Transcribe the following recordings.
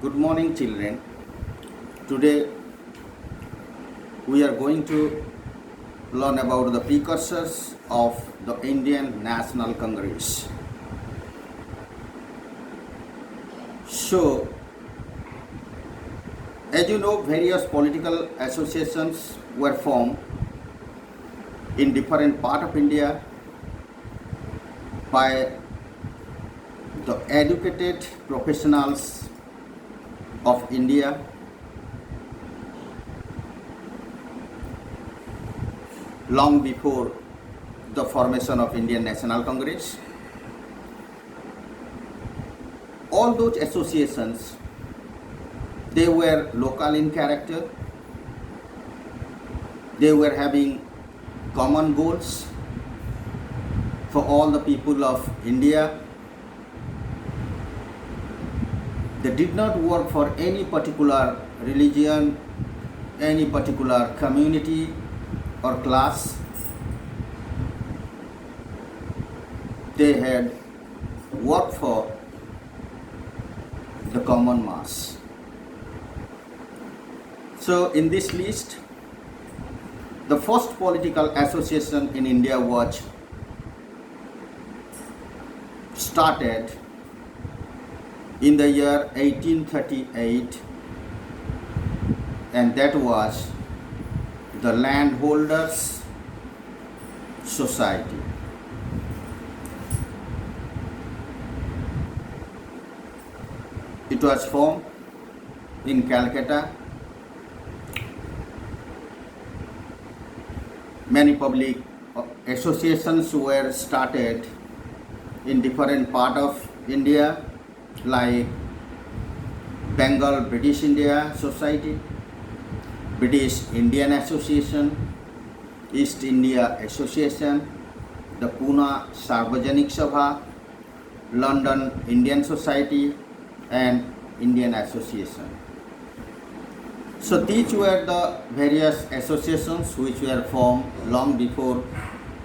Good morning, children. Today we are going to learn about the precursors of the Indian National Congress. So, as you know, various political associations were formed in different parts of India by the educated professionals of India long before the formation of Indian National Congress. All those associations, they were local in character, they were having common goals for all the people of India. They did not work for any particular religion, any particular community or class. They had worked for the common mass. So in this list, the first political association in India was started in the year 1838, and that was the Landholders Society. It was formed in Calcutta. Many public associations were started in different parts of India, like Bengal British India Society, British Indian Association, East India Association, the Pune Sarvajanik Sabha, London Indian Society, and Indian Association. So these were the various associations which were formed long before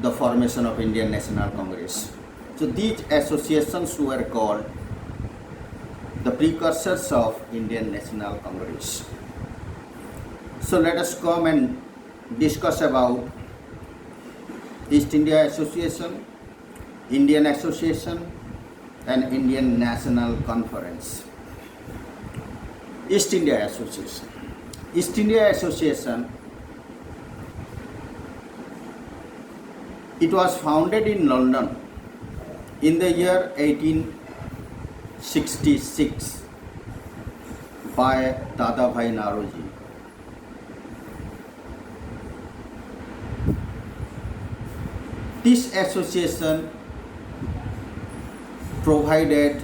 the formation of Indian National Congress. So these associations were called the precursors of Indian National Congress. So let us come and discuss about East India Association, Indian Association, and Indian National Conference. East India Association. East India Association, it was founded in London in the year 1866 by Dadabhai Naoroji. This association provided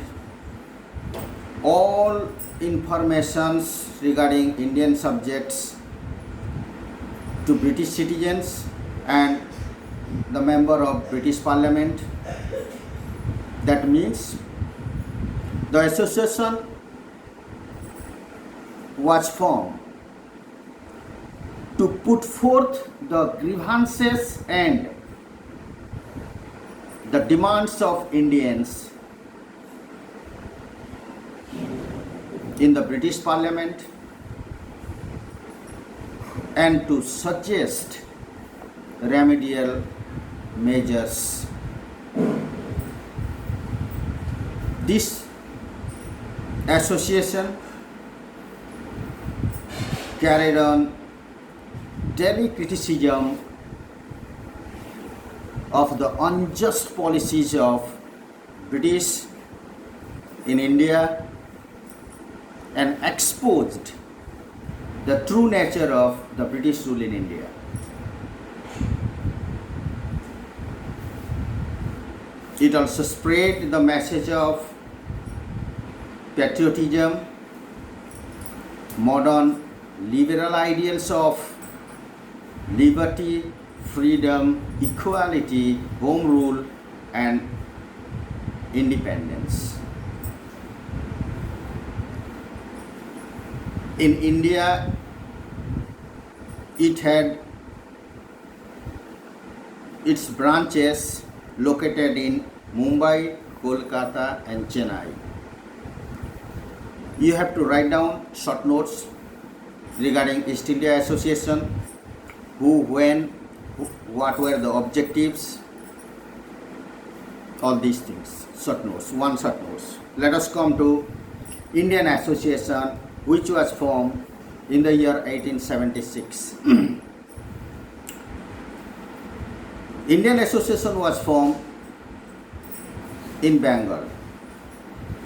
all informations regarding Indian subjects to British citizens and the member of British Parliament. That means the association was formed to put forth the grievances and the demands of Indians in the British Parliament and to suggest remedial measures. This association carried on daily criticism of the unjust policies of British in India and exposed the true nature of the British rule in India. It also spread the message of patriotism, modern liberal ideals of liberty, freedom, equality, home rule, and independence. In India, it had its branches located in Mumbai, Kolkata, and Chennai. You have to write down short notes regarding East India Association, who, when, what were the objectives, all these things. Short notes, one short notes. Let us come to Indian Association, which was formed in the year 1876. Indian Association was formed in Bengal,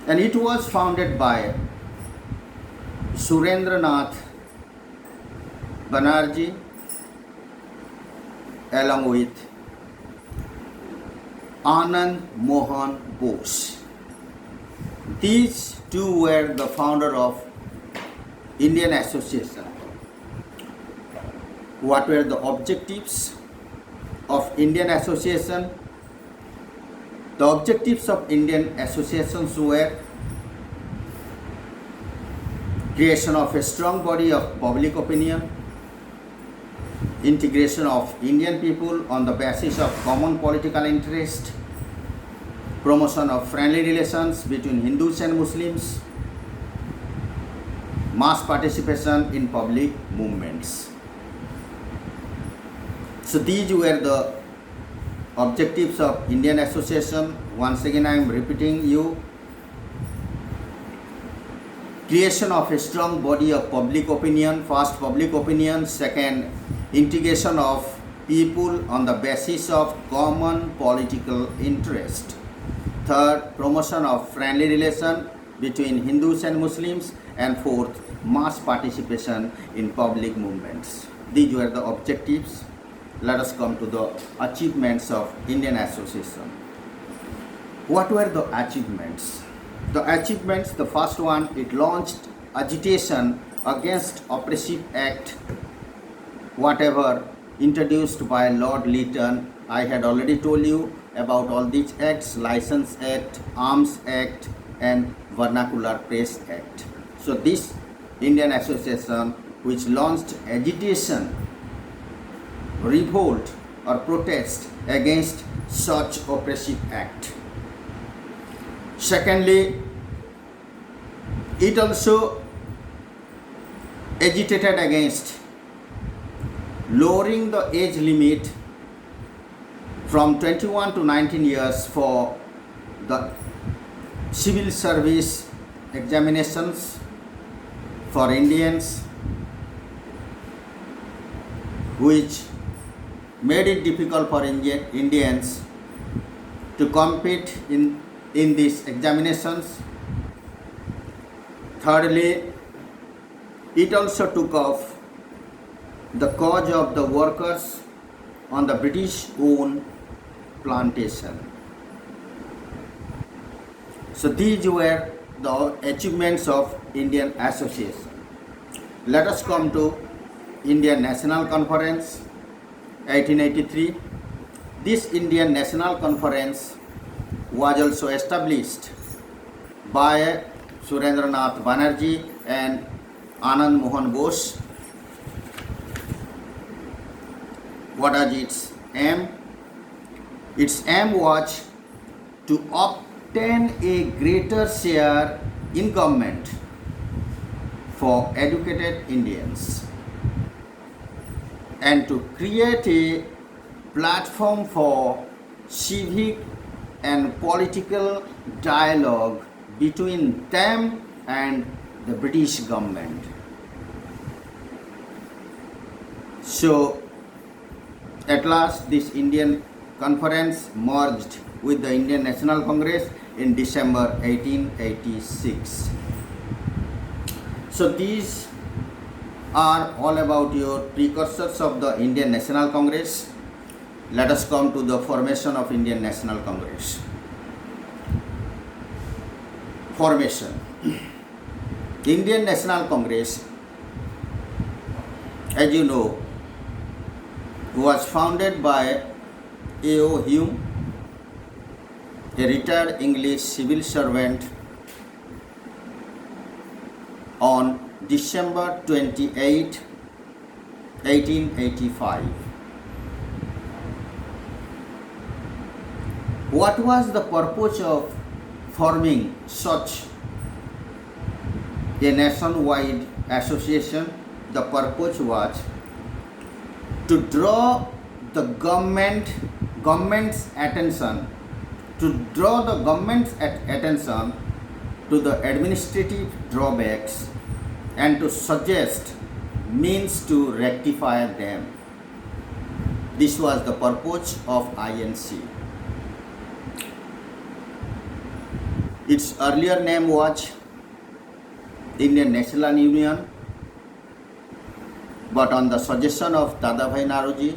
and it was founded by Surendranath Banerjee along with Anand Mohan Bose. These two were the founder of Indian Association. What were the objectives of Indian Association? The objectives of Indian associations were creation of a strong body of public opinion, integration of Indian people on the basis of common political interest, promotion of friendly relations between Hindus and Muslims, mass participation in public movements. So these were the objectives of Indian Association. Once again I am repeating you. Creation of a strong body of public opinion, first public opinion, second integration of people on the basis of common political interest, third promotion of friendly relation between Hindus and Muslims, and fourth mass participation in public movements. These were the objectives. Let us come to the achievements of Indian Association. What were the achievements? The achievements, the first one, it launched agitation against Oppressive Act, whatever introduced by Lord Lytton. I had already told you about all these acts: License Act, Arms Act, and Vernacular Press Act. So this Indian Association, which launched agitation, revolt or protest against such oppressive act. Secondly, it also agitated against lowering the age limit from 21 to 19 years for the civil service examinations for Indians, which made it difficult for Indians to compete in these examinations. Thirdly, it also took off the cause of the workers on the British-owned plantation. So these were the achievements of Indian Association. Let us come to Indian National Conference, 1883. This Indian National Conference was also established by Surendranath Banerjee and Anand Mohan Bose. What was its aim? Its aim was to obtain a greater share in government for educated Indians and to create a platform for civic and political dialogue between them and the British government. So at last this Indian conference merged with the Indian National Congress in December 1886. So these are all about your precursors of the Indian National Congress. Let us come to the formation of Indian National Congress. Formation. Indian National Congress, as you know, was founded by A.O. Hume, a retired English civil servant, on December 28, 1885. What was the purpose of forming such a nationwide association. The purpose was to draw the government's attention to the administrative drawbacks and to suggest means to rectify them. This was the purpose of INC. Its earlier name was Indian National Union, but on the suggestion of Dadabhai Naoroji,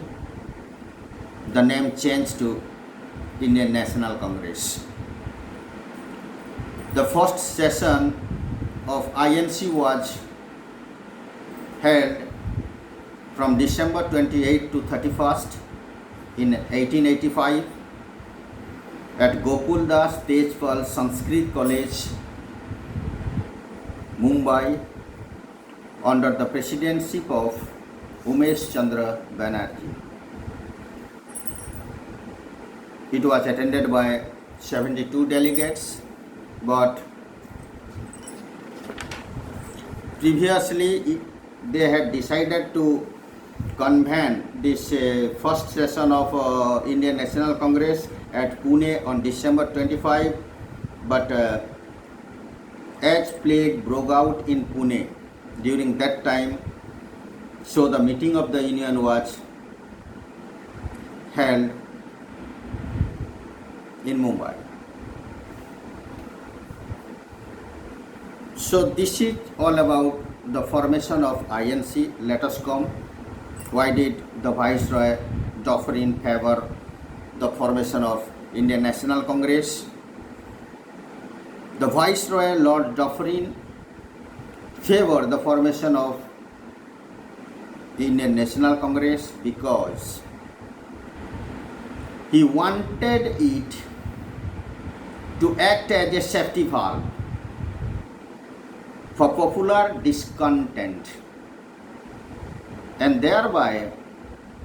the name changed to Indian National Congress. The first session of INC was held from December 28 to 31st in 1885 at Gokul Das Tejpal Sanskrit College, Mumbai, under the presidency of Umesh Chandra Banerjee. It was attended by 72 delegates, but previously they had decided to convene this first session of Indian National Congress at Pune on December 25, but as plague broke out in Pune during that time, so the meeting of the union was held in Mumbai. So this is all about the formation of INC. Let us come. Why did the Viceroy Dufferin favor the formation of Indian National Congress? The Viceroy Lord Dufferin favored the formation of the Indian National Congress because he wanted it to act as a safety valve for popular discontent and thereby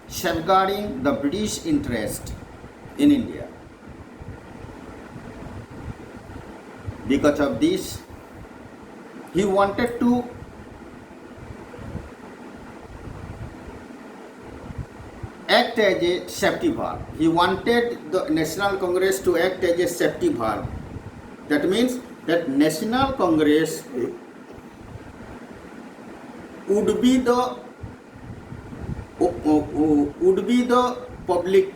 safeguarding the British interest in India. Because of this, he wanted to act as a safety valve. He wanted the National Congress to act as a safety valve. That means that National Congress would be the public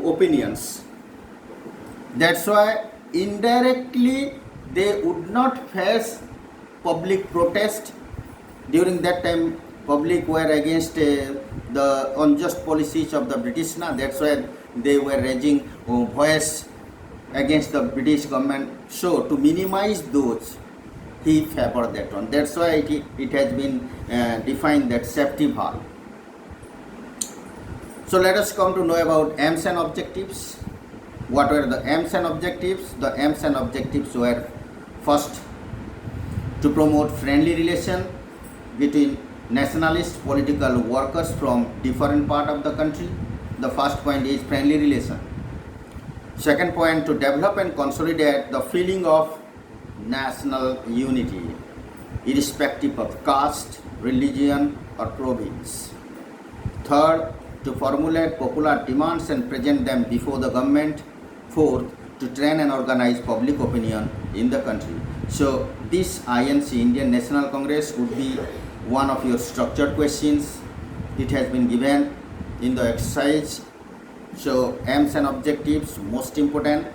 opinions. That's why indirectly they would not face public protest. During that time, public were against the unjust policies of the British. That's why they were raising voice against the British government. So to minimize those, he favored that one. That's why it has been defined that safety valve. So let us come to know about aims and objectives. What were the aims and objectives? The aims and objectives were first, to promote friendly relation between nationalist political workers from different part of the country. The first point is friendly relation. Second point, to develop and consolidate the feeling of national unity, irrespective of caste, religion or province. Third, to formulate popular demands and present them before the government. Fourth, to train and organize public opinion in the country. So this INC, Indian National Congress, would be one of your structured questions. It has been given in the exercise. So aims and objectives, most important.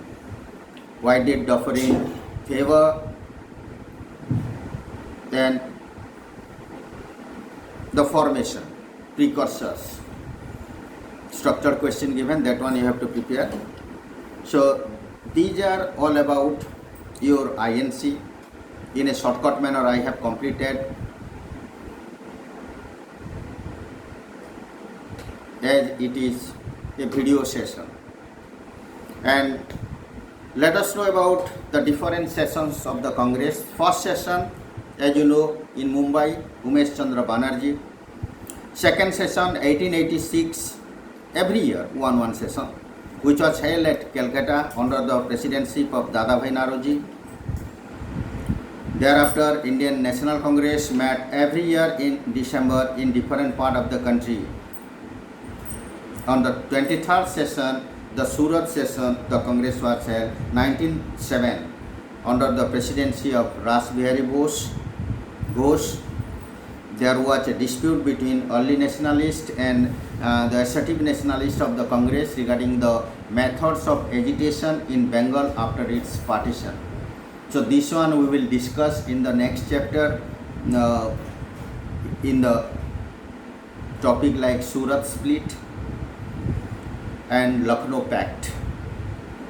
Why did Dufferin favor? Then the formation, precursors. Structured question given, that one you have to prepare. So these are all about your INC. In a shortcut manner, I have completed as it is a video session. And let us know about the different sessions of the Congress. First session, as you know, in Mumbai, Umesh Chandra Banerjee. Second session, 1886, every year, one session, which was held at Calcutta under the presidency of Dadabhai Naoroji. Thereafter, Indian National Congress met every year in December in different part of the country. On the 23rd session, the Surat session, the Congress was held 1907 under the presidency of Ras Bihari Ghosh. There was a dispute between early nationalists and the assertive nationalists of the Congress regarding the methods of agitation in Bengal after its partition. So this one we will discuss in the next chapter in the topic like Surat split and Lucknow Pact.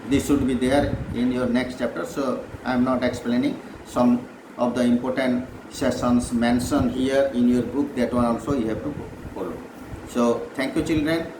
This should be there in your next chapter, so I am not explaining. Some of the important sessions mentioned here in your book, that one also you have to follow. So thank you children.